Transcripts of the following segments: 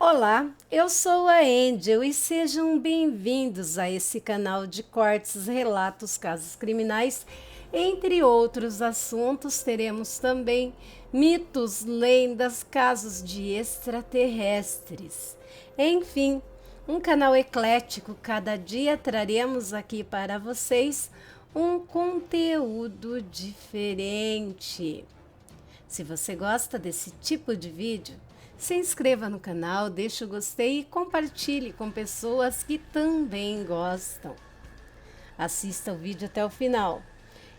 Olá, eu sou a Angel e sejam bem-vindos a esse canal de cortes, relatos, casos criminais. Entre outros assuntos, teremos também mitos, lendas, casos de extraterrestres. Enfim, um canal eclético. Cada dia traremos aqui para vocês um conteúdo diferente. Se você gosta desse tipo de vídeo, se inscreva no canal, deixe o gostei e compartilhe com pessoas que também gostam. Assista o vídeo até o final.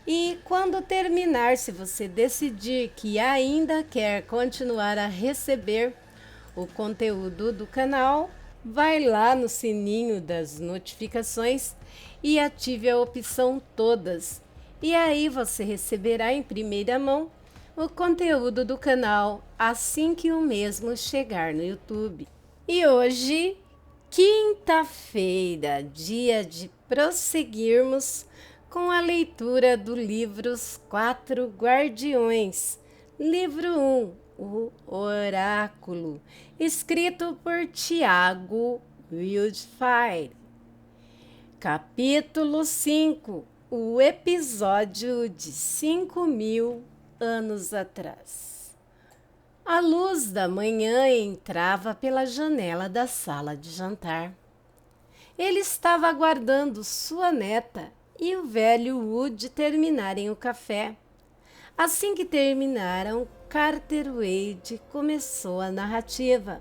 E quando terminar, se você decidir que ainda quer continuar a receber o conteúdo do canal, vai lá no sininho das notificações e ative a opção todas. E aí você receberá em primeira mão o conteúdo do canal assim que o mesmo chegar no YouTube. E hoje, quinta-feira, dia de prosseguirmos com a leitura do livro Os Quatro Guardiões, livro 1, O Oráculo, escrito por Tiago Wildfire. Capítulo 5, o episódio de 5.000 anos atrás. A luz da manhã entrava pela janela da sala de jantar. Ele estava aguardando sua neta e o velho Wood terminarem o café. Assim que terminaram, Carter Wade começou a narrativa.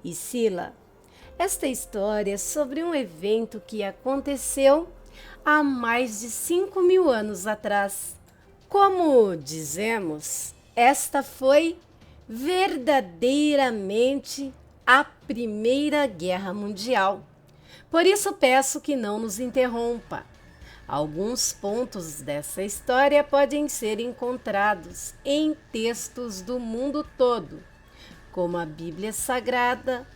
E Sila, esta história é sobre um evento que aconteceu há mais de 5.000 anos atrás. Como dizemos, esta foi verdadeiramente a Primeira Guerra Mundial. Por isso peço que não nos interrompa. Alguns pontos dessa história podem ser encontrados em textos do mundo todo, como a Bíblia Sagrada,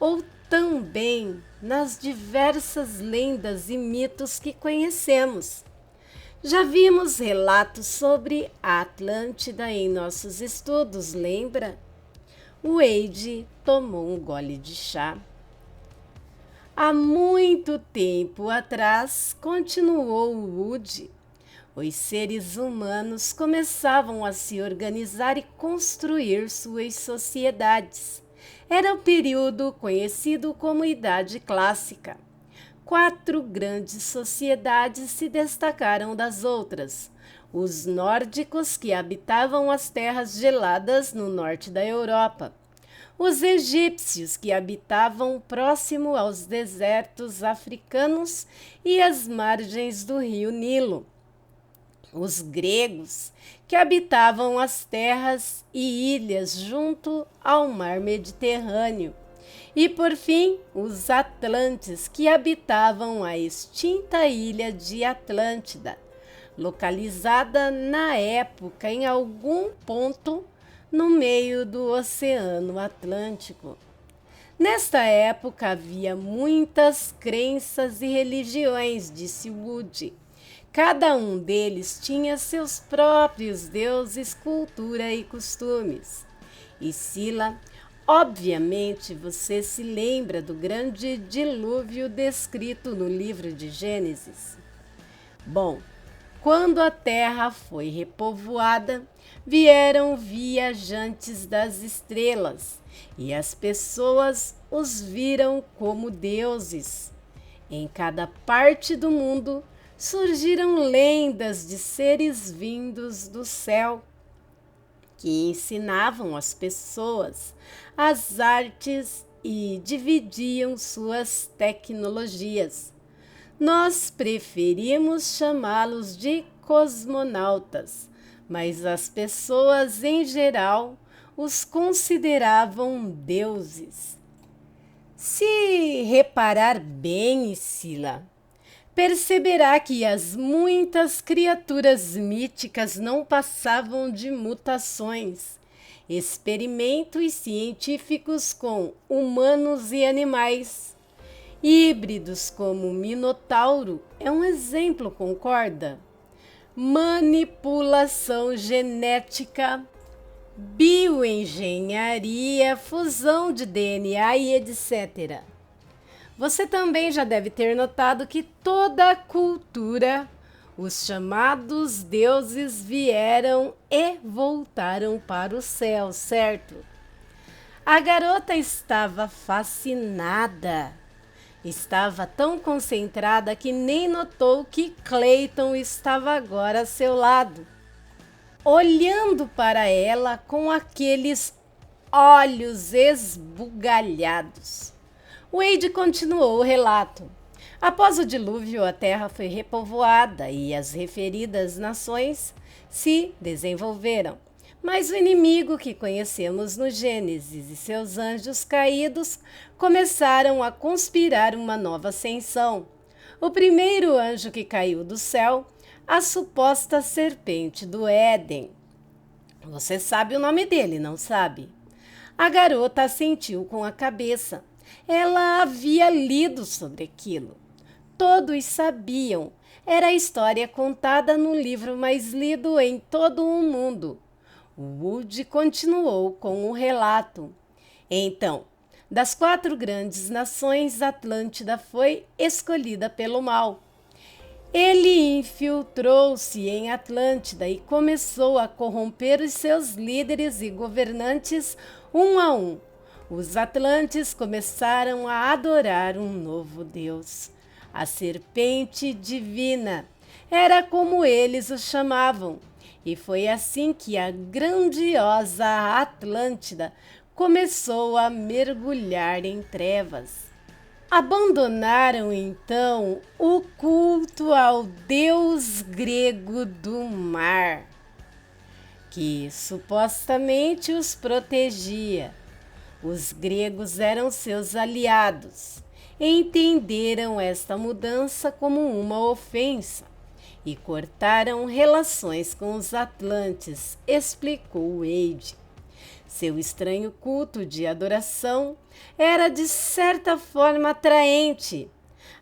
ou também nas diversas lendas e mitos que conhecemos. Já vimos relatos sobre a Atlântida em nossos estudos, lembra? Wade tomou um gole de chá. Há muito tempo atrás, continuou Wood, os seres humanos começavam a se organizar e construir suas sociedades. Era o período conhecido como Idade Clássica. 4 grandes sociedades se destacaram das outras. Os nórdicos, que habitavam as terras geladas no norte da Europa. Os egípcios, que habitavam próximo aos desertos africanos e às margens do rio Nilo. Os gregos, que habitavam as terras e ilhas junto ao mar Mediterrâneo. E, por fim, os atlantes, que habitavam a extinta ilha de Atlântida, localizada na época em algum ponto no meio do Oceano Atlântico. Nesta época havia muitas crenças e religiões, disse Wood. Cada um deles tinha seus próprios deuses, cultura e costumes. E Sila, obviamente, você se lembra do grande dilúvio descrito no livro de Gênesis. Bom, quando a terra foi repovoada, vieram viajantes das estrelas e as pessoas os viram como deuses. Em cada parte do mundo surgiram lendas de seres vindos do céu que ensinavam as pessoas as artes e dividiam suas tecnologias. Nós preferimos chamá-los de cosmonautas, mas as pessoas em geral os consideravam deuses. Se reparar bem, Sila, perceberá que as muitas criaturas míticas não passavam de mutações, experimentos científicos com humanos e animais. Híbridos como o Minotauro é um exemplo, concorda? Manipulação genética, bioengenharia, fusão de DNA e etc. Você também já deve ter notado que toda a cultura, os chamados deuses vieram e voltaram para o céu, certo? A garota estava fascinada. Estava tão concentrada que nem notou que Clayton estava agora a seu lado, olhando para ela com aqueles olhos esbugalhados. Wade continuou o relato. Após o dilúvio, a terra foi repovoada e as referidas nações se desenvolveram. Mas o inimigo que conhecemos no Gênesis e seus anjos caídos começaram a conspirar uma nova ascensão. O primeiro anjo que caiu do céu, a suposta serpente do Éden. Você sabe o nome dele, não sabe? A garota assentiu com a cabeça. Ela havia lido sobre aquilo. Todos sabiam. Era a história contada no livro mais lido em todo o mundo. Wood continuou com o relato. Então, das 4 grandes nações, Atlântida foi escolhida pelo mal. Ele infiltrou-se em Atlântida e começou a corromper os seus líderes e governantes um a um. Os Atlantes começaram a adorar um novo deus, a serpente divina. Era como eles o chamavam. E foi assim que a grandiosa Atlântida começou a mergulhar em trevas. Abandonaram então o culto ao deus grego do mar, que supostamente os protegia. Os gregos eram seus aliados. Entenderam esta mudança como uma ofensa e cortaram relações com os atlantes, explicou Wade. Seu estranho culto de adoração era de certa forma atraente.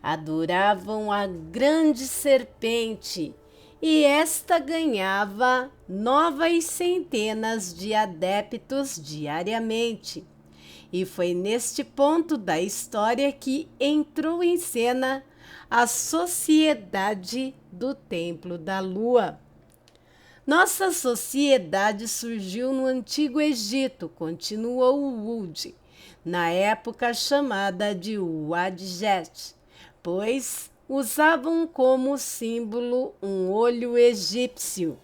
Adoravam a grande serpente e esta ganhava novas centenas de adeptos diariamente. E foi neste ponto da história que entrou em cena a Sociedade do Templo da Lua. Nossa sociedade surgiu no Antigo Egito, continuou Wood, na época chamada de Wadjet, pois usavam como símbolo um olho egípcio.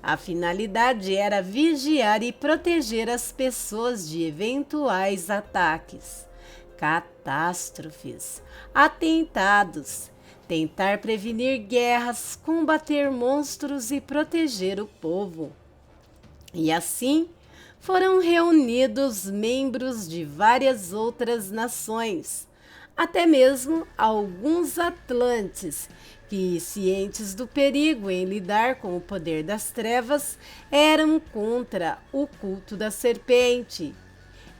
A finalidade era vigiar e proteger as pessoas de eventuais ataques, catástrofes, atentados, tentar prevenir guerras, combater monstros e proteger o povo. E assim foram reunidos membros de várias outras nações, até mesmo alguns atlantes, que, cientes do perigo em lidar com o poder das trevas, eram contra o culto da serpente.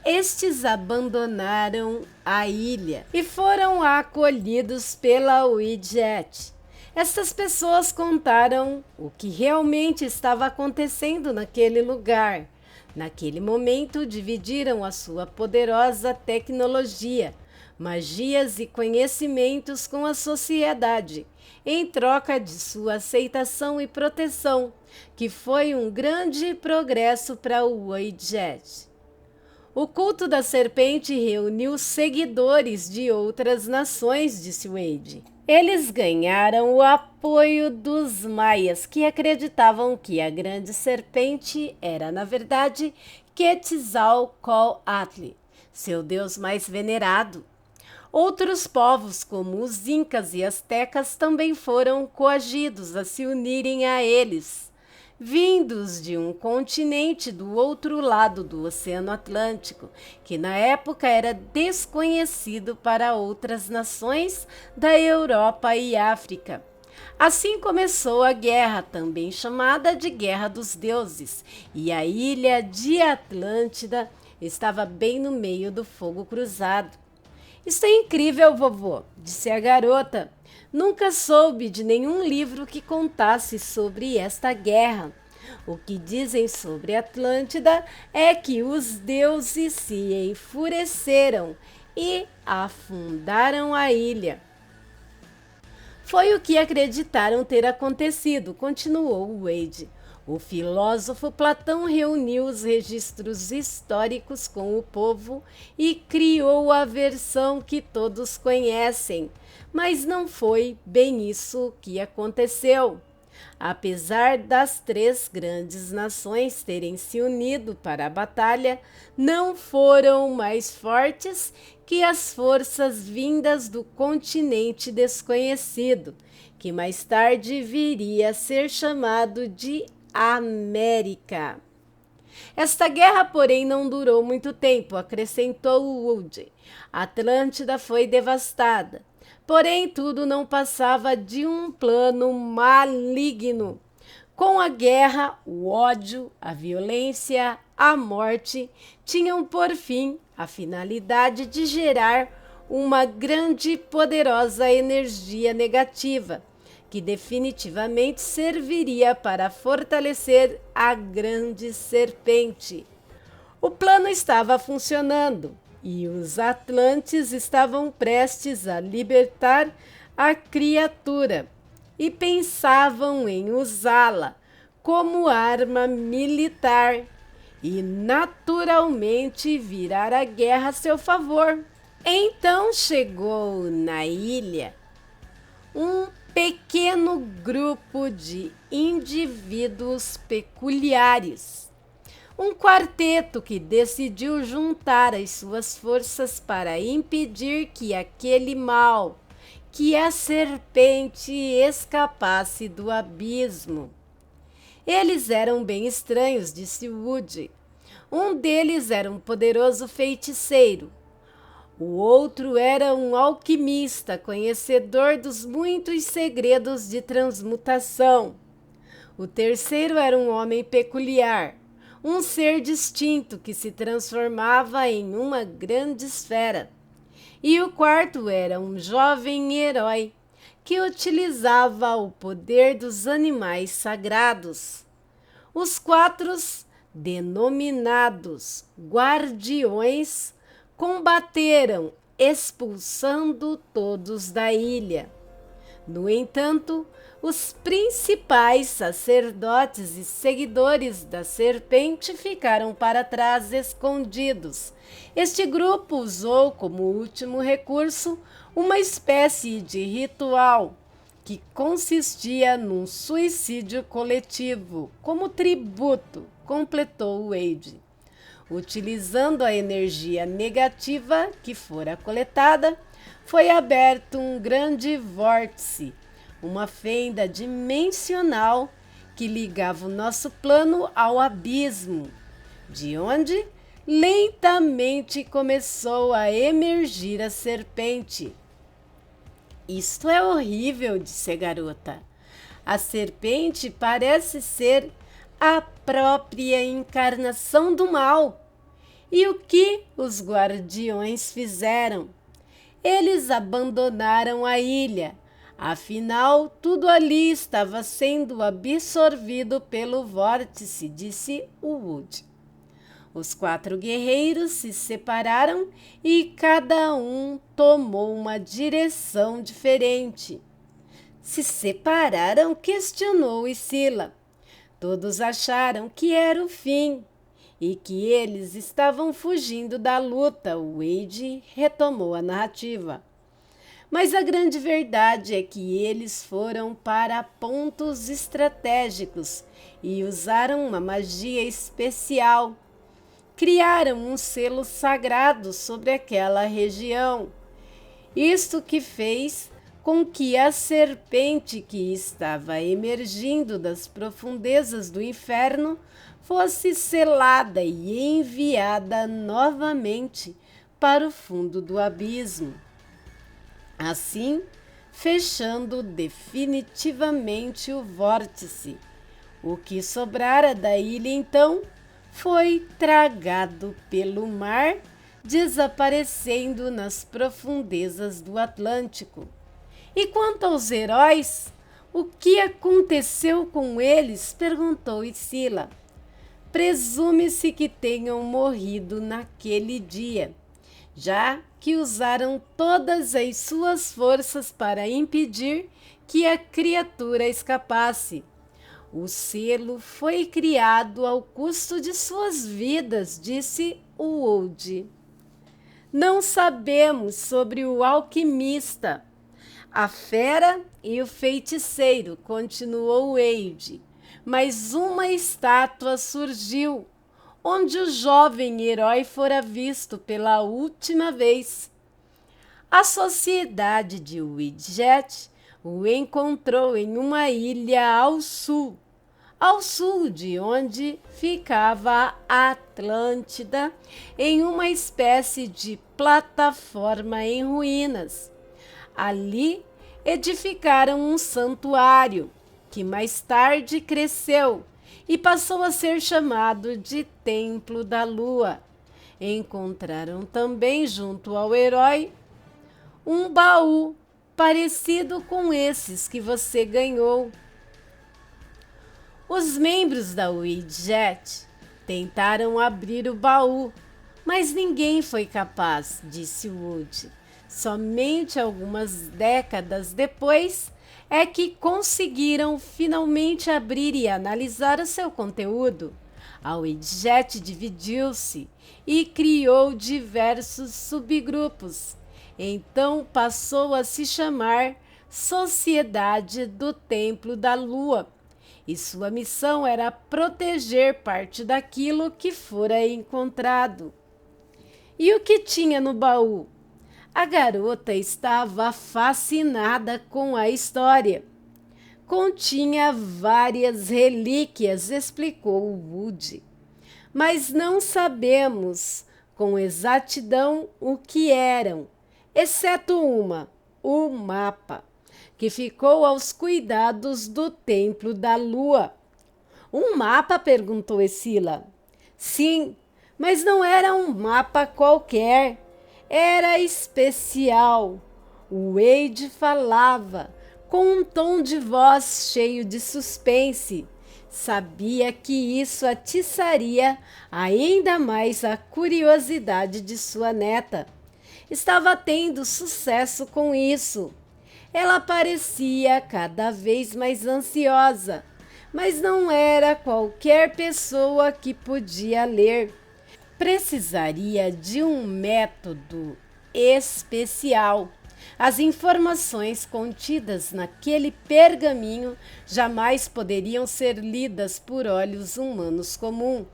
Estes abandonaram a ilha e foram acolhidos pela Wadjet. Estas pessoas contaram o que realmente estava acontecendo naquele lugar. Naquele momento, dividiram a sua poderosa tecnologia, magias e conhecimentos com a sociedade, em troca de sua aceitação e proteção, que foi um grande progresso para o Wadjet. O culto da serpente reuniu seguidores de outras nações, disse Wade. Eles ganharam o apoio dos maias, que acreditavam que a grande serpente era, na verdade, Quetzalcóatl, seu deus mais venerado. Outros povos, como os incas e astecas, também foram coagidos a se unirem a eles, vindos de um continente do outro lado do Oceano Atlântico, que na época era desconhecido para outras nações da Europa e África. Assim começou a guerra, também chamada de Guerra dos Deuses, e a ilha de Atlântida estava bem no meio do fogo cruzado. Isso é incrível, vovô, disse a garota. Nunca soube de nenhum livro que contasse sobre esta guerra. O que dizem sobre Atlântida é que os deuses se enfureceram e afundaram a ilha. Foi o que acreditaram ter acontecido, continuou Wade. O filósofo Platão reuniu os registros históricos com o povo e criou a versão que todos conhecem, mas não foi bem isso que aconteceu. Apesar das três grandes nações terem se unido para a batalha, não foram mais fortes que as forças vindas do continente desconhecido, que mais tarde viria a ser chamado de América. Esta guerra, porém, não durou muito tempo, acrescentou Wood. Atlântida foi devastada. Porém, tudo não passava de um plano maligno. Com a guerra, o ódio, a violência, a morte tinham por fim a finalidade de gerar uma grande e poderosa energia negativa, que definitivamente serviria para fortalecer a grande serpente. O plano estava funcionando e os atlantes estavam prestes a libertar a criatura e pensavam em usá-la como arma militar e naturalmente virar a guerra a seu favor. Então chegou na ilha um pequeno grupo de indivíduos peculiares. Um quarteto que decidiu juntar as suas forças para impedir que aquele mal, que a serpente, escapasse do abismo. Eles eram bem estranhos, disse Wood. Um deles era um poderoso feiticeiro. O outro era um alquimista, conhecedor dos muitos segredos de transmutação. O terceiro era um homem peculiar, um ser distinto que se transformava em uma grande esfera. E o quarto era um jovem herói que utilizava o poder dos animais sagrados. Os quatro, denominados guardiões, combateram, expulsando todos da ilha. No entanto, os principais sacerdotes e seguidores da serpente ficaram para trás, escondidos. Este grupo usou como último recurso uma espécie de ritual que consistia num suicídio coletivo, como tributo, completou Wade. Utilizando a energia negativa que fora coletada, foi aberto um grande vórtice, uma fenda dimensional que ligava o nosso plano ao abismo, de onde lentamente começou a emergir a serpente. Isto é horrível, disse a garota. A serpente parece ser a própria encarnação do mal. E o que os guardiões fizeram? Eles abandonaram a ilha. Afinal, tudo ali estava sendo absorvido pelo vórtice, disse Wood. Os quatro guerreiros se separaram e cada um tomou uma direção diferente. Se separaram? Questionou Scylla. Todos acharam que era o fim e que eles estavam fugindo da luta. Wade retomou a narrativa. Mas a grande verdade é que eles foram para pontos estratégicos e usaram uma magia especial. Criaram um selo sagrado sobre aquela região. Isto que fez com que a serpente que estava emergindo das profundezas do inferno fosse selada e enviada novamente para o fundo do abismo. Assim, fechando definitivamente o vórtice. O que sobrara da ilha, então, foi tragado pelo mar, desaparecendo nas profundezas do Atlântico. E quanto aos heróis, O que aconteceu com eles? Perguntou Sila. Presume-se que tenham morrido naquele dia, já que usaram todas as suas forças para impedir que a criatura escapasse. O selo foi criado ao custo de suas vidas, disse o Wold. Não sabemos sobre o alquimista, a fera e o feiticeiro, continuou Wade, mas uma estátua surgiu, onde o jovem herói fora visto pela última vez. A sociedade de Widget o encontrou em uma ilha ao sul de onde ficava a Atlântida, em uma espécie de plataforma em ruínas. Ali edificaram um santuário, que mais tarde cresceu e passou a ser chamado de Templo da Lua. Encontraram também, junto ao herói, um baú parecido com esses que você ganhou. Os membros da Widget tentaram abrir o baú, mas ninguém foi capaz, disse Wood. Somente algumas décadas depois é que conseguiram finalmente abrir e analisar o seu conteúdo. A Widget dividiu-se e criou diversos subgrupos. Então passou a se chamar Sociedade do Templo da Lua, e sua missão era proteger parte daquilo que fora encontrado. E o que tinha no baú? A garota estava fascinada com a história. Continha várias relíquias, explicou Wood, mas não sabemos com exatidão o que eram, exceto uma, o mapa, que ficou aos cuidados do Templo da Lua. Um mapa? Perguntou Sila. Sim, mas não era um mapa qualquer. Era especial. O Wade falava com um tom de voz cheio de suspense. Sabia que isso atiçaria ainda mais a curiosidade de sua neta. Estava tendo sucesso com isso. Ela parecia cada vez mais ansiosa, mas não era qualquer pessoa que podia ler. Precisaria de um método especial. As informações contidas naquele pergaminho jamais poderiam ser lidas por olhos humanos comuns.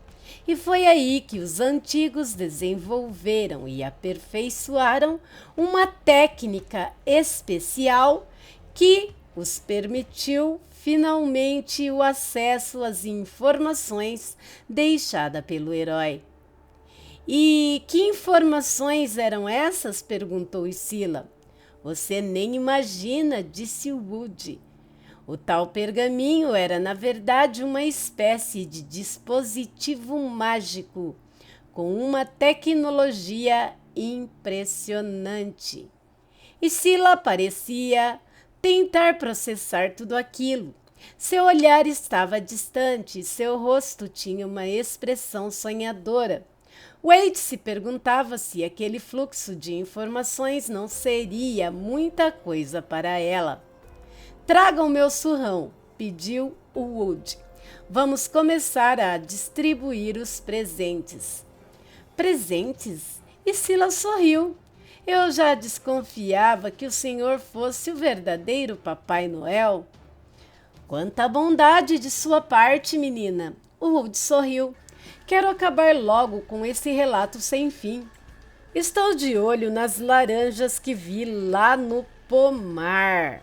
E foi aí que os antigos desenvolveram e aperfeiçoaram uma técnica especial que os permitiu finalmente o acesso às informações deixadas pelo herói. E que informações eram essas? Perguntou Sila. Você nem imagina, disse Wood. O tal pergaminho era, na verdade, uma espécie de dispositivo mágico com uma tecnologia impressionante. E Sila parecia tentar processar tudo aquilo. Seu olhar estava distante e seu rosto tinha uma expressão sonhadora. Wade se perguntava se aquele fluxo de informações não seria muita coisa para ela. Traga o meu surrão, pediu o Wood. Vamos começar a distribuir os presentes. Presentes? E Sila sorriu. Eu já desconfiava que o senhor fosse o verdadeiro Papai Noel. Quanta bondade de sua parte, menina. O Wood sorriu. Quero acabar logo com esse relato sem fim. Estou de olho nas laranjas que vi lá no pomar.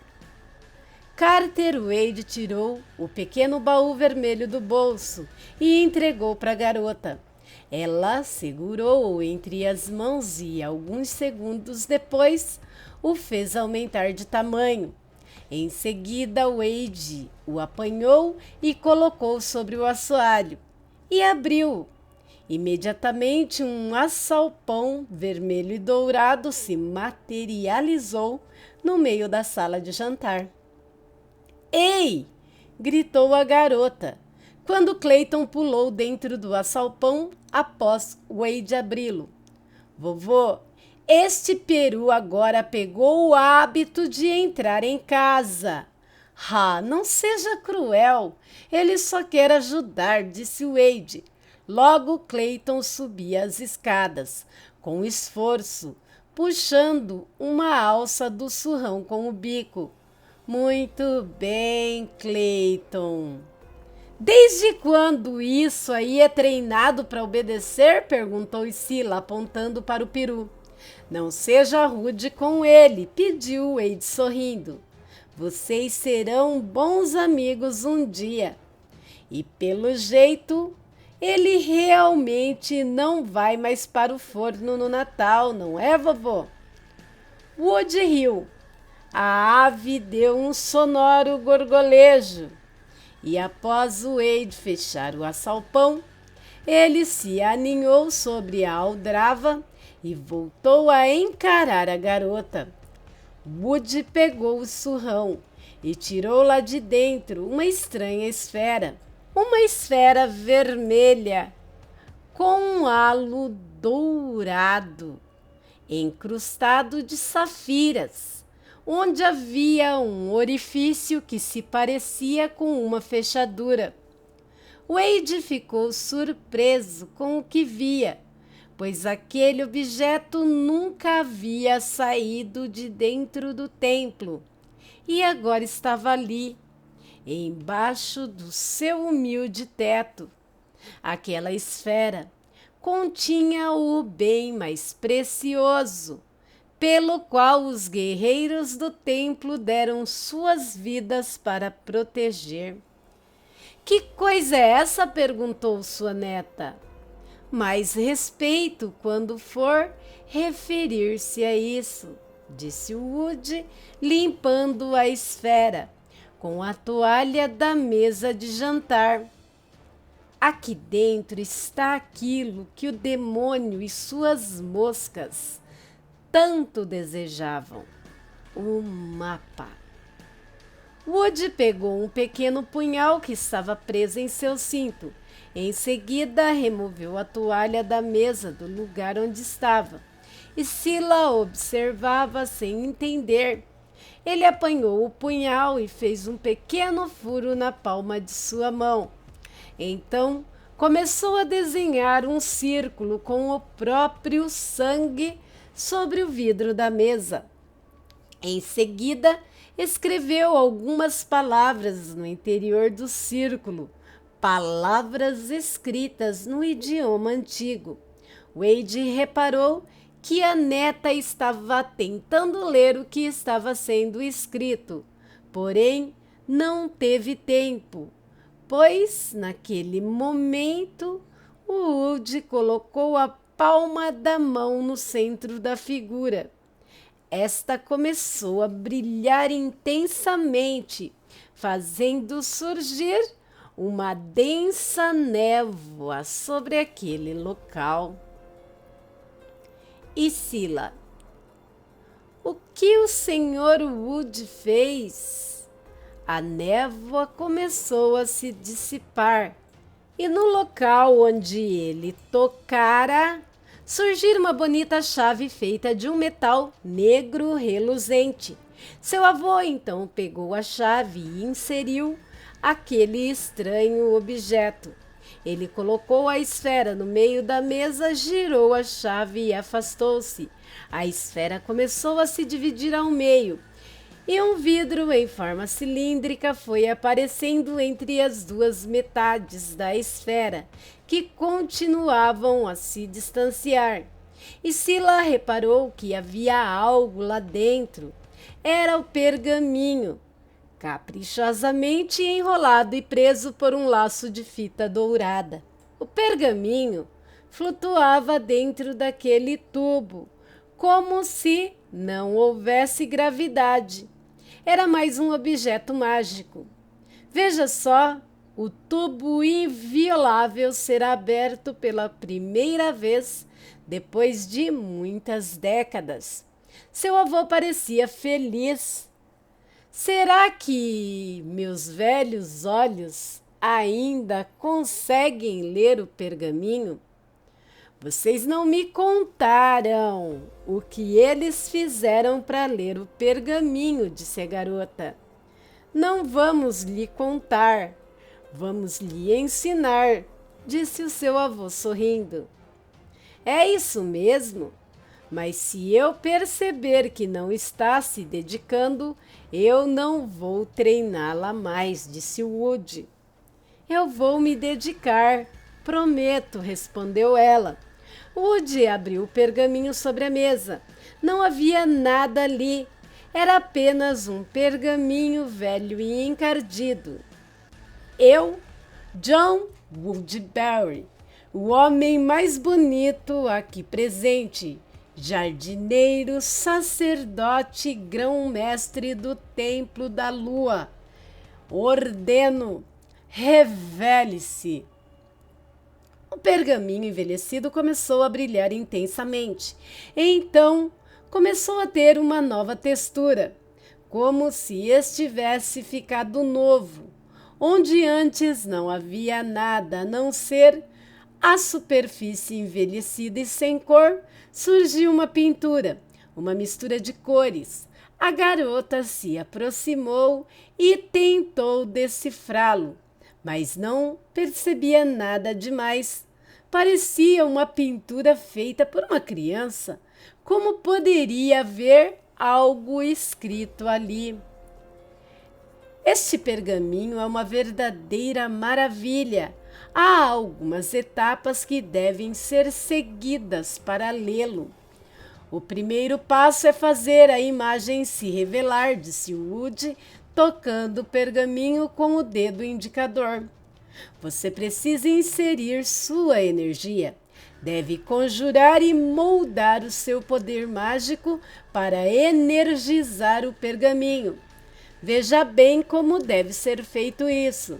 Carter Wade tirou o pequeno baú vermelho do bolso e entregou para a garota. Ela segurou-o entre as mãos e, alguns segundos depois, o fez aumentar de tamanho. Em seguida, Wade o apanhou e colocou sobre o assoalho e abriu. Imediatamente, um açalpão vermelho e dourado se materializou no meio da sala de jantar. Ei! Gritou a garota, quando Clayton pulou dentro do açalpão após Wade abri-lo. Vovô, este peru agora pegou o hábito de entrar em casa. Ah, não seja cruel. Ele só quer ajudar, disse Wade. Logo Clayton subia as escadas, com esforço, puxando uma alça do surrão com o bico. Muito bem, Clayton. Desde quando isso aí é treinado para obedecer? Perguntou Sila, apontando para o peru. Não seja rude com ele, pediu Wade sorrindo. Vocês serão bons amigos um dia. E pelo jeito, ele realmente não vai mais para o forno no Natal, não é, vovô? Woody riu. A ave deu um sonoro gorgolejo. E após o Wade fechar o açalpão, ele se aninhou sobre a aldrava e voltou a encarar a garota. Woody pegou o surrão e tirou lá de dentro uma estranha esfera. Uma esfera vermelha com um halo dourado, encrustado de safiras, onde havia um orifício que se parecia com uma fechadura. Wade ficou surpreso com o que via, pois aquele objeto nunca havia saído de dentro do templo e agora estava ali, embaixo do seu humilde teto. Aquela esfera continha o bem mais precioso, pelo qual os guerreiros do templo deram suas vidas para proteger. Que coisa é essa? Perguntou sua neta. Mais respeito quando for referir-se a isso, disse Woody, limpando a esfera com a toalha da mesa de jantar. Aqui dentro está aquilo que o demônio e suas moscas tanto desejavam: o mapa. Woody pegou um pequeno punhal que estava preso em seu cinto. Em seguida, removeu a toalha da mesa do lugar onde estava. E Sila observava sem entender. Ele apanhou o punhal e fez um pequeno furo na palma de sua mão. Então, começou a desenhar um círculo com o próprio sangue sobre o vidro da mesa. Em seguida, escreveu algumas palavras no interior do círculo, palavras escritas no idioma antigo. Wade reparou que a neta estava tentando ler o que estava sendo escrito, porém não teve tempo, pois naquele momento o Woody colocou a palma da mão no centro da figura. Esta começou a brilhar intensamente, fazendo surgir uma densa névoa sobre aquele local. E Sila: o que o Sr. Woody fez? A névoa começou a se dissipar e no local onde ele tocara, surgir uma bonita chave feita de um metal negro reluzente. Seu avô então pegou a chave e inseriu aquele estranho objeto. Ele colocou a esfera no meio da mesa, girou a chave e afastou-se. A esfera começou a se dividir ao meio e um vidro em forma cilíndrica foi aparecendo entre as duas metades da esfera, que continuavam a se distanciar. E Sila reparou que havia algo lá dentro. Era o pergaminho, caprichosamente enrolado e preso por um laço de fita dourada. O pergaminho flutuava dentro daquele tubo, como se não houvesse gravidade. Era mais um objeto mágico. Veja só, o tubo inviolável será aberto pela primeira vez depois de muitas décadas. Seu avô parecia feliz. Será que meus velhos olhos ainda conseguem ler o pergaminho? Vocês não me contaram o que eles fizeram para ler o pergaminho, disse a garota. Não vamos lhe contar, vamos lhe ensinar, disse o seu avô sorrindo. É isso mesmo, mas se eu perceber que não está se dedicando, eu não vou treiná-la mais, disse Woody. Eu vou me dedicar, prometo, respondeu ela. Woody abriu o pergaminho sobre a mesa. Não havia nada ali. Era apenas um pergaminho velho e encardido. Eu, John Woodbury, o homem mais bonito aqui presente, jardineiro, sacerdote, grão-mestre do Templo da Lua, ordeno, revele-se. O pergaminho envelhecido começou a brilhar intensamente. Então, começou a ter uma nova textura, como se estivesse ficado novo, onde antes não havia nada a não ser a superfície envelhecida e sem cor. Surgiu uma pintura, uma mistura de cores. A garota se aproximou e tentou decifrá-lo, mas não percebia nada demais. Parecia uma pintura feita por uma criança. Como poderia haver algo escrito ali? Este pergaminho é uma verdadeira maravilha. Há algumas etapas que devem ser seguidas para lê-lo. O primeiro passo é fazer a imagem se revelar, disse Woody, tocando o pergaminho com o dedo indicador. Você precisa inserir sua energia. Deve conjurar e moldar o seu poder mágico para energizar o pergaminho. Veja bem como deve ser feito isso.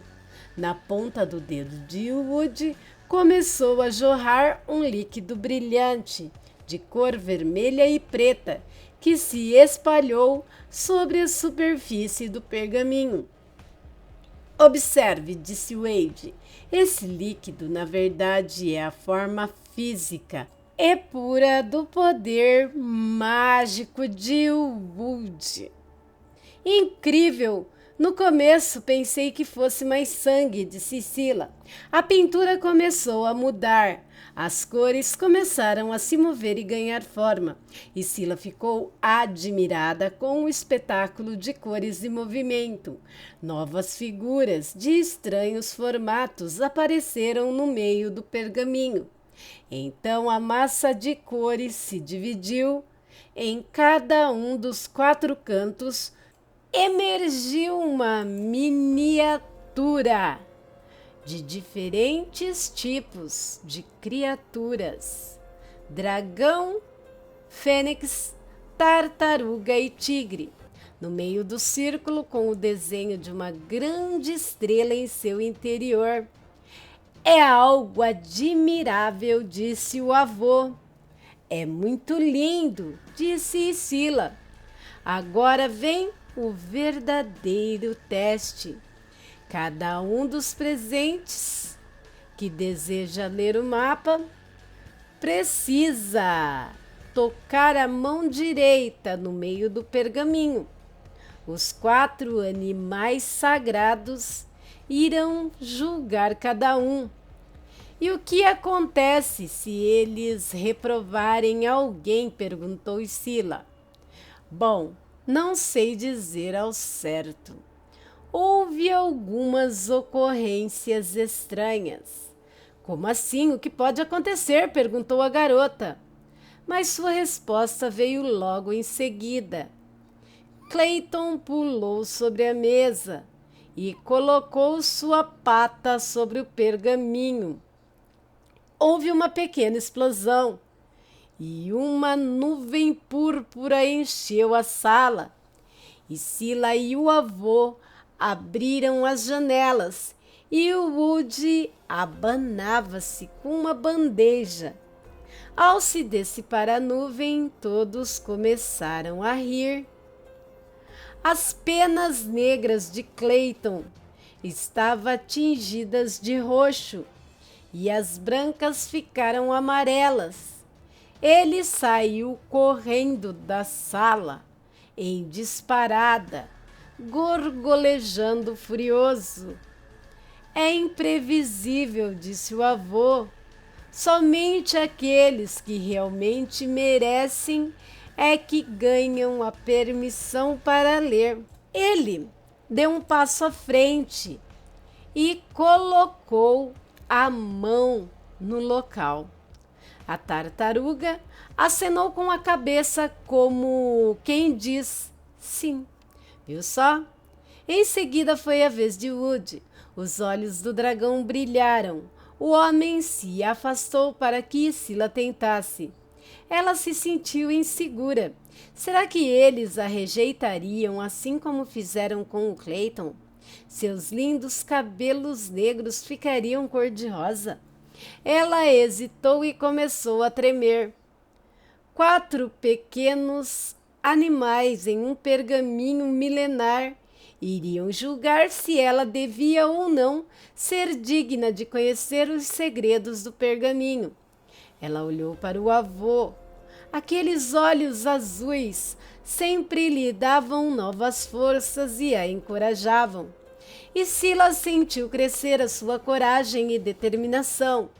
Na ponta do dedo de Woody começou a jorrar um líquido brilhante, de cor vermelha e preta, que se espalhou sobre a superfície do pergaminho. Observe, disse Wade, esse líquido na verdade é a forma física e pura do poder mágico de Woody. Incrível! No começo pensei que fosse mais sangue, disse Scylla. A pintura começou a mudar. As cores começaram a se mover e ganhar forma. E Scylla ficou admirada com o espetáculo de cores e movimento. Novas figuras de estranhos formatos apareceram no meio do pergaminho. Então a massa de cores se dividiu. Em cada um dos 4 cantos emergiu uma miniatura de diferentes tipos de criaturas: dragão, fênix, tartaruga e tigre. No meio do círculo, com o desenho de uma grande estrela em seu interior. É algo admirável, disse o avô. É muito lindo, disse Scylla. Agora vem o verdadeiro teste. Cada um dos presentes que deseja ler o mapa precisa tocar a mão direita no meio do pergaminho. Os 4 animais sagrados irão julgar cada um. E o que acontece se eles reprovarem alguém? Perguntou Scylla. Bom, não sei dizer ao certo. Houve algumas ocorrências estranhas. Como assim? O que pode acontecer? Perguntou a garota. Mas sua resposta veio logo em seguida. Clayton pulou sobre a mesa e colocou sua pata sobre o pergaminho. Houve uma pequena explosão e uma nuvem púrpura encheu a sala. E Scylla e o avô abriram as janelas e o Woody abanava-se com uma bandeja. Ao se dissipar a nuvem, todos começaram a rir. As penas negras de Clayton estavam tingidas de roxo e as brancas ficaram amarelas. Ele saiu correndo da sala em disparada, gorgolejando furioso. É imprevisível, disse o avô. Somente aqueles que realmente merecem é que ganham a permissão para ler. Ele deu um passo à frente e colocou a mão no local. A tartaruga acenou com a cabeça como quem diz sim. Viu só? Em seguida foi a vez de Woody. Os olhos do dragão brilharam. O homem se afastou para que Scylla tentasse. Ela se sentiu insegura. Será que eles a rejeitariam assim como fizeram com o Clayton? Seus lindos cabelos negros ficariam cor-de-rosa. Ela hesitou e começou a tremer. 4 pequenos animais em um pergaminho milenar iriam julgar se ela devia ou não ser digna de conhecer os segredos do pergaminho. Ela olhou para o avô. Aqueles olhos azuis sempre lhe davam novas forças e a encorajavam. E Scylla sentiu crescer a sua coragem e determinação.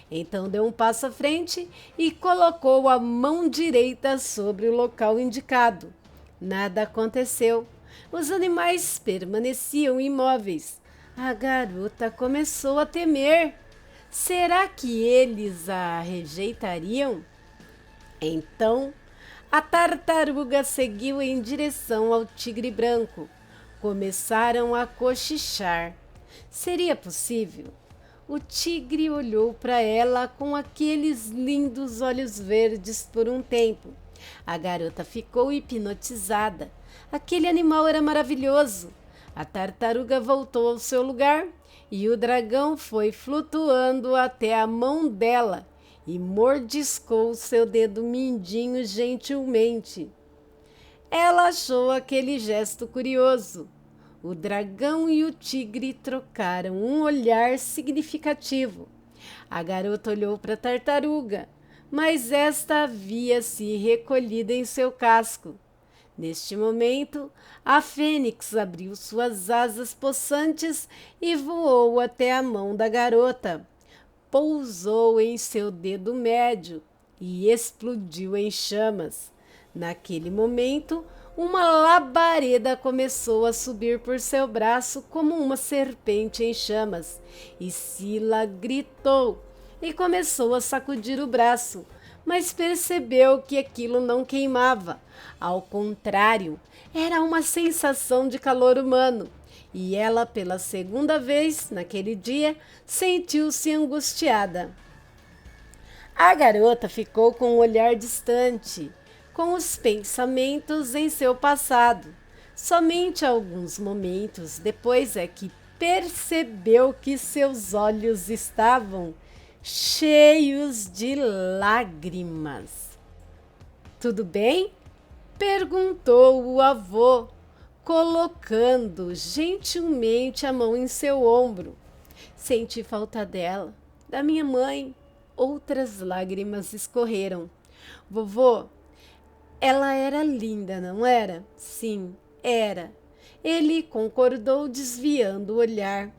Então deu um passo à frente e colocou a mão direita sobre o local indicado. Nada aconteceu. Os animais permaneciam imóveis. A garota começou a temer. Será que eles a rejeitariam? Então, a tartaruga seguiu em direção ao tigre branco. Começaram a cochichar. Seria possível? O tigre olhou para ela com aqueles lindos olhos verdes por um tempo. A garota ficou hipnotizada. Aquele animal era maravilhoso. A tartaruga voltou ao seu lugar e o dragão foi flutuando até a mão dela e mordiscou seu dedo mindinho gentilmente. Ela achou aquele gesto curioso. O dragão e o tigre trocaram um olhar significativo. A garota olhou para a tartaruga, mas esta havia se recolhido em seu casco. Neste momento, a fênix abriu suas asas possantes e voou até a mão da garota. Pousou em seu dedo médio e explodiu em chamas. Naquele momento, uma labareda começou a subir por seu braço como uma serpente em chamas. E Scylla gritou e começou a sacudir o braço, mas percebeu que aquilo não queimava. Ao contrário, era uma sensação de calor humano. E ela, pela segunda vez naquele dia, sentiu-se angustiada. A garota ficou com um olhar distante, com os pensamentos em seu passado. Somente alguns momentos depois é que percebeu que seus olhos estavam cheios de lágrimas. Tudo bem? Perguntou o avô, colocando gentilmente a mão em seu ombro. Senti falta dela, da minha mãe. Outras lágrimas escorreram. Vovô, ela era linda, não era? Sim, era. Ele concordou, desviando o olhar.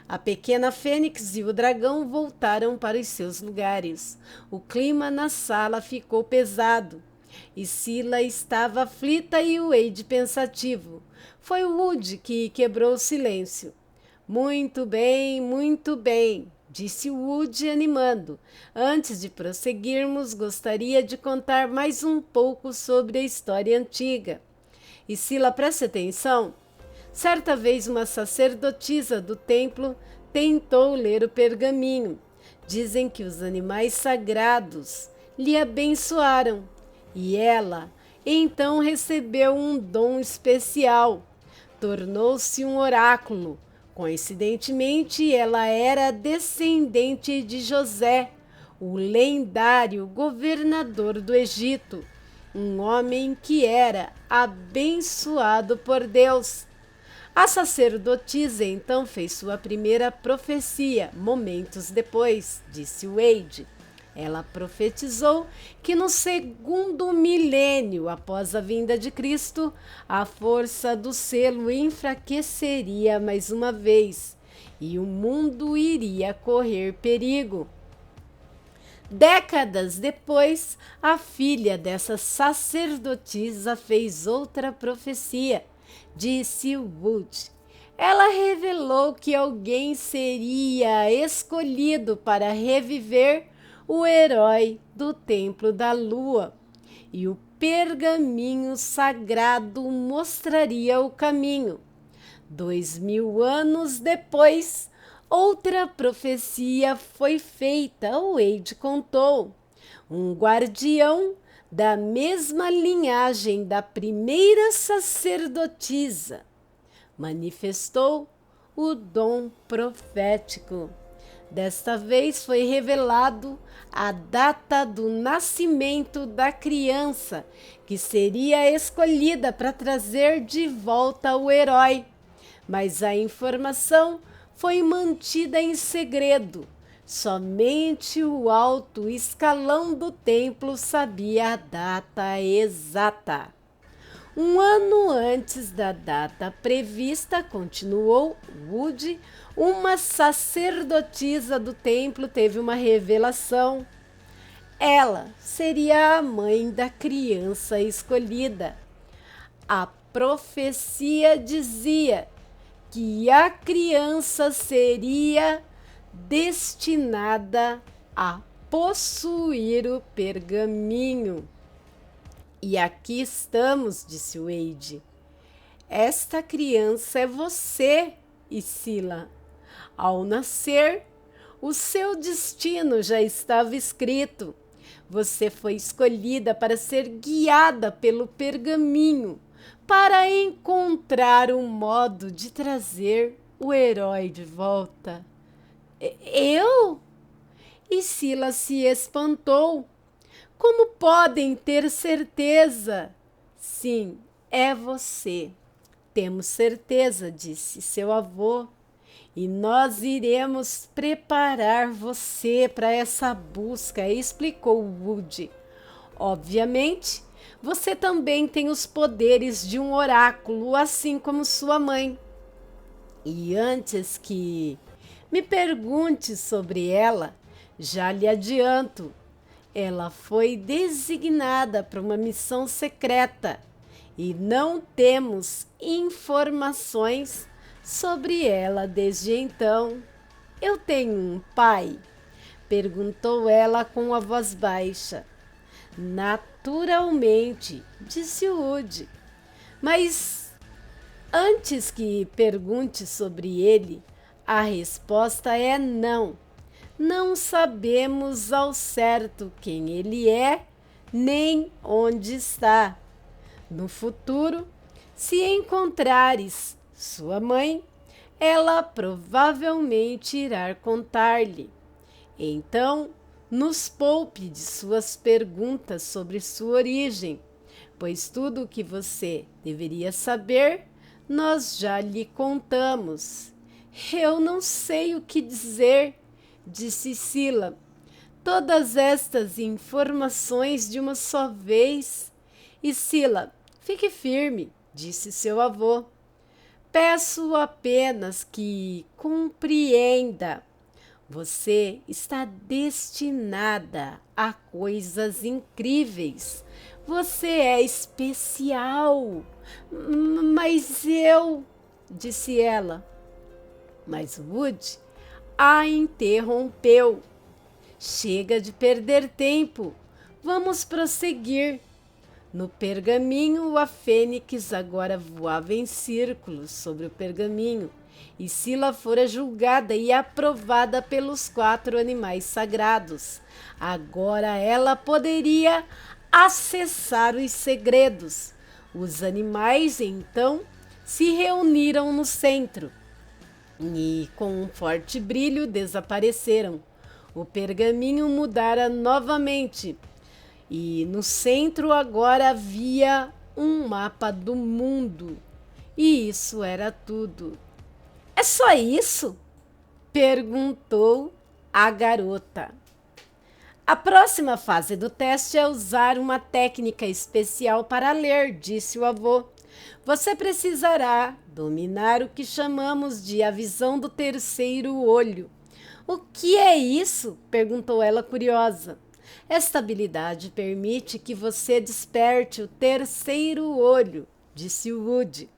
A pequena fênix e o dragão voltaram para os seus lugares. O clima na sala ficou pesado. E Scylla estava aflita e Wade pensativo. Foi Woody que quebrou o silêncio. Muito bem, disse Woody animando. Antes de prosseguirmos, gostaria de contar mais um pouco sobre a história antiga. E Scylla, preste atenção. Certa vez uma sacerdotisa do templo tentou ler o pergaminho. Dizem que os animais sagrados lhe abençoaram. E ela então recebeu um dom especial. Tornou-se um oráculo. Coincidentemente, ela era descendente de José, o lendário governador do Egito. um homem que era abençoado por Deus. A sacerdotisa então fez sua primeira profecia, momentos depois, disse Wade. Ela profetizou que no segundo milênio após a vinda de Cristo, a força do selo enfraqueceria mais uma vez e o mundo iria correr perigo. Décadas depois, a filha dessa sacerdotisa fez outra profecia, disse Wood. Ela revelou que alguém seria escolhido para reviver o herói do Templo da Lua, e o pergaminho sagrado mostraria o caminho. 2000 anos depois, outra profecia foi feita, Wade contou. Um guardião da mesma linhagem da primeira sacerdotisa manifestou o dom profético. Desta vez foi revelado a data do nascimento da criança que seria escolhida para trazer de volta o herói, mas a informação foi mantida em segredo. Somente o alto escalão do templo sabia a data exata. Um ano antes da data prevista, continuou Wood, uma sacerdotisa do templo teve uma revelação. Ela seria a mãe da criança escolhida. A profecia dizia que a criança seria destinada a possuir o pergaminho. E aqui estamos, disse Wade. Esta criança é você, Isila. Ao nascer, o seu destino já estava escrito. Você foi escolhida para ser guiada pelo pergaminho, para encontrar um modo de trazer o herói de volta. Eu? Isila se espantou. Como podem ter certeza? Sim, é você. Temos certeza, disse seu avô. E nós iremos preparar você para essa busca, explicou Wood. Obviamente, você também tem os poderes de um oráculo, assim como sua mãe. E antes que me pergunte sobre ela, já lhe adianto, ela foi designada para uma missão secreta e não temos informações sobre ela desde então. Eu tenho um pai? Perguntou ela com a voz baixa. Naturalmente, disse Wood. Mas antes que pergunte sobre ele, a resposta é não. Não sabemos ao certo quem ele é, nem onde está. No futuro, se encontrares sua mãe, ela provavelmente irá contar-lhe. Então, nos poupe de suas perguntas sobre sua origem, pois tudo o que você deveria saber, nós já lhe contamos. Eu não sei o que dizer, disse Sila. Todas estas informações de uma só vez. E Sila, fique firme, disse seu avô. Peço apenas que compreenda. Você está destinada a coisas incríveis. Você é especial. Mas eu, disse ela. Mas Wood a interrompeu. Chega de perder tempo. Vamos prosseguir. No pergaminho, a fênix agora voava em círculos sobre o pergaminho, e Sila fora julgada e aprovada pelos 4 animais sagrados. Agora ela poderia acessar os segredos. Os animais, então, se reuniram no centro e, com um forte brilho, desapareceram. O pergaminho mudara novamente. e no centro agora havia um mapa do mundo. E isso era tudo. É só isso? Perguntou a garota. A próxima fase do teste é usar uma técnica especial para ler, disse o avô. Você precisará dominar o que chamamos de a visão do terceiro olho. O que é isso? Perguntou ela curiosa. Esta habilidade permite que você desperte o terceiro olho, disse o Woody.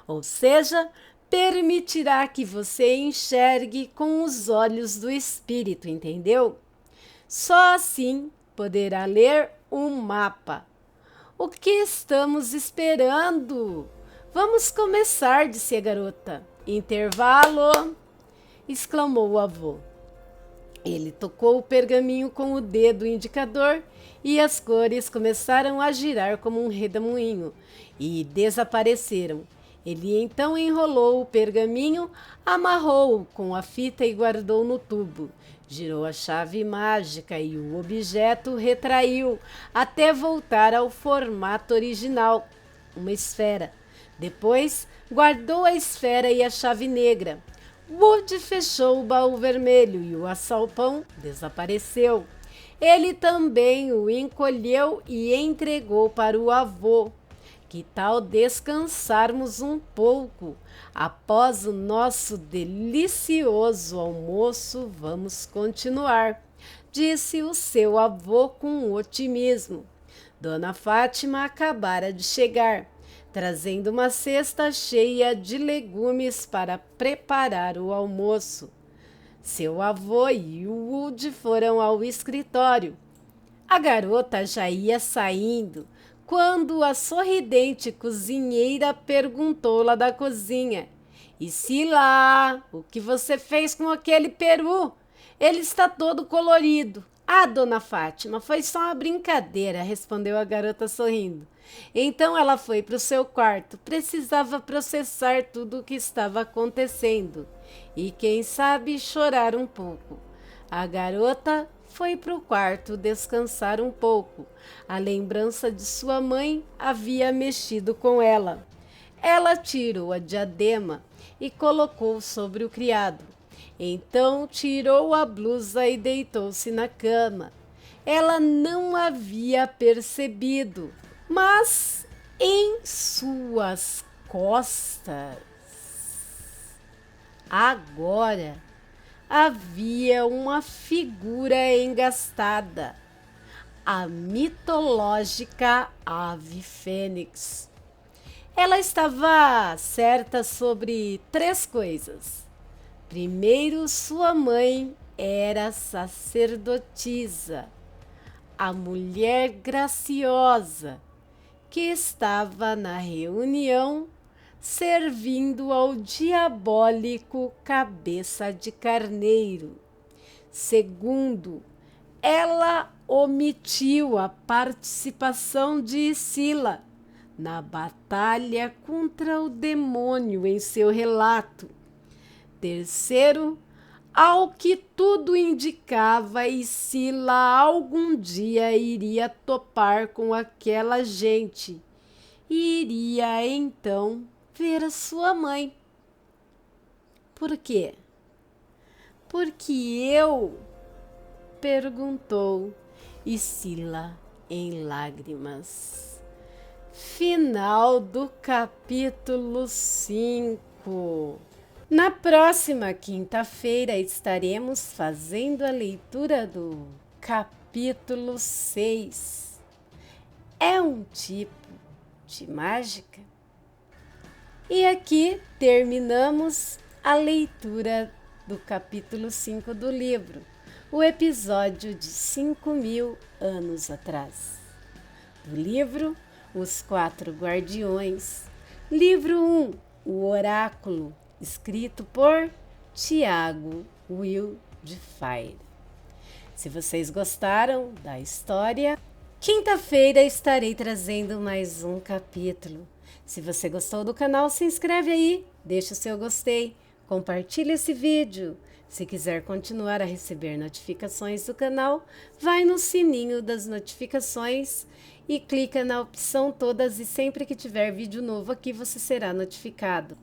Ou seja, permitirá que você enxergue com os olhos do espírito, entendeu? Só assim poderá ler um mapa. O que estamos esperando? Vamos começar, disse a garota. Intervalo! Exclamou o avô. Ele tocou o pergaminho com o dedo indicador e as cores começaram a girar como um redemoinho e desapareceram. Ele então enrolou o pergaminho, amarrou-o com a fita e guardou no tubo. Girou a chave mágica e o objeto retraiu até voltar ao formato original, uma esfera. Depois, guardou a esfera e a chave negra. Woody fechou o baú vermelho e o açalpão desapareceu. Ele também o encolheu e entregou para o avô. Que tal descansarmos um pouco? Após o nosso delicioso almoço, vamos continuar, disse o seu avô com otimismo. Dona Fátima acabara de chegar, trazendo uma cesta cheia de legumes para preparar o almoço. Seu avô e o Woody foram ao escritório. A garota já ia saindo, quando a sorridente cozinheira perguntou lá da cozinha: E Sila, o que você fez com aquele peru? Ele está todo colorido. Ah, dona Fátima, foi só uma brincadeira, respondeu a garota sorrindo. Então ela foi para o seu quarto. Precisava processar tudo o que estava acontecendo e, quem sabe, chorar um pouco. A garota foi para o quarto descansar um pouco. A lembrança de sua mãe havia mexido com ela. Ela tirou a diadema e colocou sobre o criado. Então tirou a blusa e deitou-se na cama. Ela não havia percebido, mas em suas costas, agora, havia uma figura engastada, a mitológica ave fênix. Ela estava certa sobre 3 coisas. Primeiro, sua mãe era sacerdotisa, a mulher graciosa que estava na reunião servindo ao diabólico cabeça de carneiro. Segundo, ela omitiu a participação de Sila na batalha contra o demônio em seu relato. Terceiro, ao que tudo indicava, Sila algum dia iria topar com aquela gente e iria então ver a sua mãe. Por quê? Porque eu? Perguntou Sila em lágrimas. Final do capítulo 5. Na próxima quinta-feira estaremos fazendo a leitura do capítulo 6. É um tipo de mágica? E aqui terminamos a leitura do capítulo 5 do livro, o episódio de 5.000 anos atrás. Do livro Os 4 Guardiões, livro 1, O Oráculo, escrito por Tiago Wildfire. Se vocês gostaram da história, quinta-feira estarei trazendo mais um capítulo. Se você gostou do canal, se inscreve aí, deixa o seu gostei, compartilha esse vídeo, Se quiser continuar a receber notificações do canal, vai no sininho das notificações e clica na opção todas e sempre que tiver vídeo novo aqui você será notificado.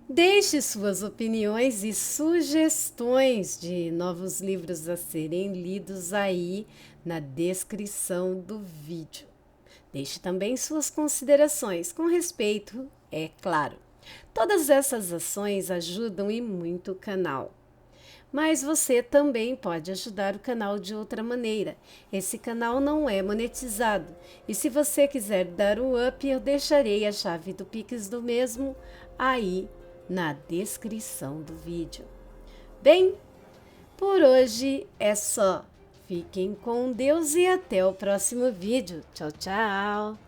Deixe suas opiniões e sugestões de novos livros a serem lidos aí na descrição do vídeo. Deixe também suas considerações, com respeito, é claro. Todas essas ações ajudam e muito o canal. Mas você também pode ajudar o canal de outra maneira. Esse canal não é monetizado. E se você quiser dar um up, eu deixarei a chave do Pix do mesmo aí na descrição do vídeo. Bem, por hoje é só. Fiquem com Deus e até o próximo vídeo. Tchau, tchau!